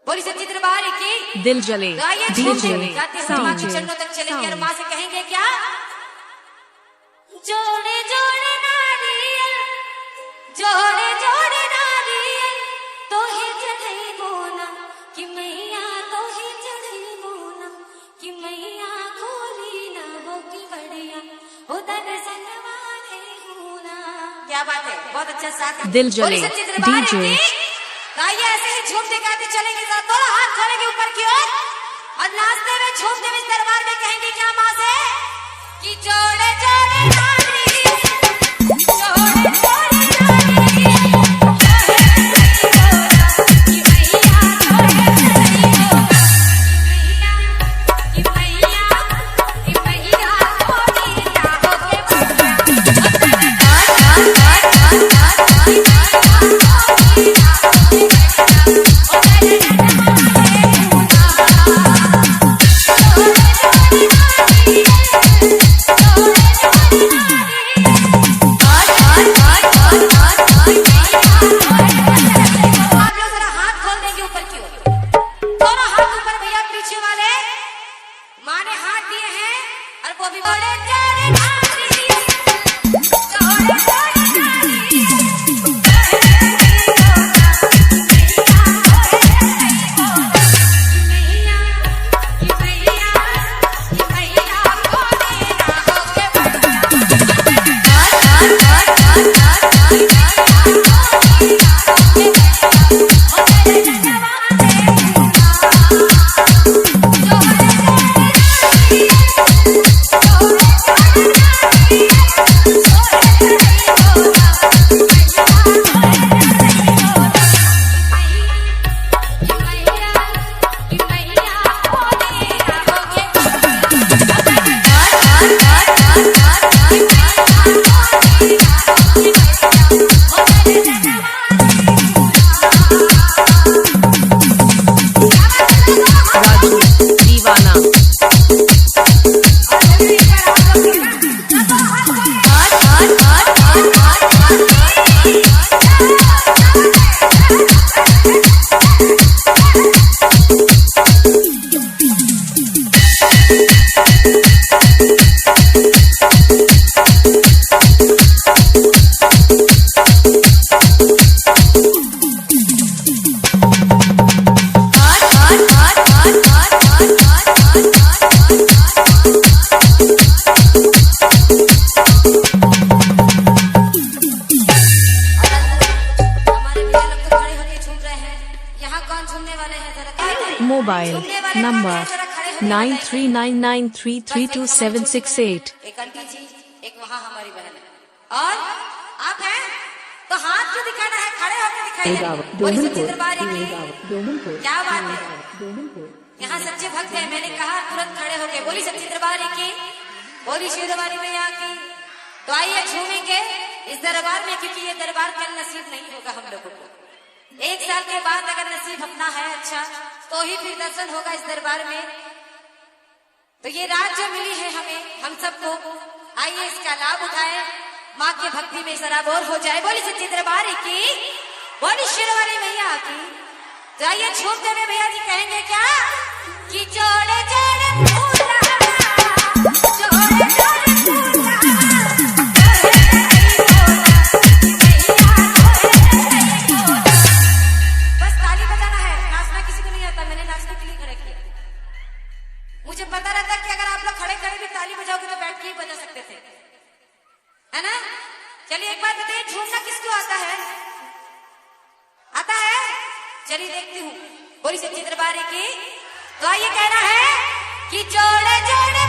बोली सच्ची दरबार की दिल जले डीजे माँ के चरणों तक चलेंगे और माँ से कहेंगे क्या, जोड़े जोड़े नारियल, जोड़े जोड़े नारियल तो ही चढ़े बोना कि मैया, तो ही चढ़े बोना कि मैया खोली ना वो की बढ़िया उधर सनवारे होना। क्या बात है, बहुत अच्छा साथ है। दिल जले डीजे आइए ऐसे ही झूमते गाते चलेंगे, दोनों हाथ खोलेंगे ऊपर की ओर और नाचते हुए झूमते हुए दरबार में कहेंगे क्या माँ से कि जोड़े जोड़े नारी, जोड़े जोड़े नारी, कि मैया कि मैया कि मैया खोली ना होके मोबाइल नंबर 9399332768। एक आंटी जी, एक वहाँ हमारी बहन है और आप हैं तो हाथ जो दिखाना है खड़े होकर दिखाइए। बोली सच्ची दरबार की क्या बात है, यहाँ सच्चे भक्त है। मैंने कहा तुरंत खड़े होके बोली सच्ची दरबार की, बोली शिव दरबारी मैया की। तो आइए झूमेंगे इस दरबार में, क्योंकि ये दरबार कल नसीब नहीं होगा हम लोगों को। एक साल के बाद अगर नसीब अपना है अच्छा तो ही फिर दर्शन होगा इस दरबार में। तो ये रात जो मिली है हमें, हम सबको, आइए इसका लाभ उठाए, माँ की भक्ति में सराबोर हो जाए। बोली सच्ची दरबार की, बोली शेरवाली मैया की। तो आइए झूमते हुए भैया जी कहेंगे क्या कि जोड़े जोड़े फूला, जोड़े जोड़े फूला, बस ताली बजाना है, नाचना किसी को नहीं आता। मैंने नाचने के लिए खड़े किया, मुझे पता रहता कि अगर आप लोग खड़े खड़े भी ताली बजाओगे तो बैठ के ही बजा सकते थे, है ना। चलिए एक बात बताइए, झूमना किसको आता है? आता है? चलिए देखती हूँ। बोली सच्ची दरबार की। तो आइए कहना है कि जोड़े जोड़े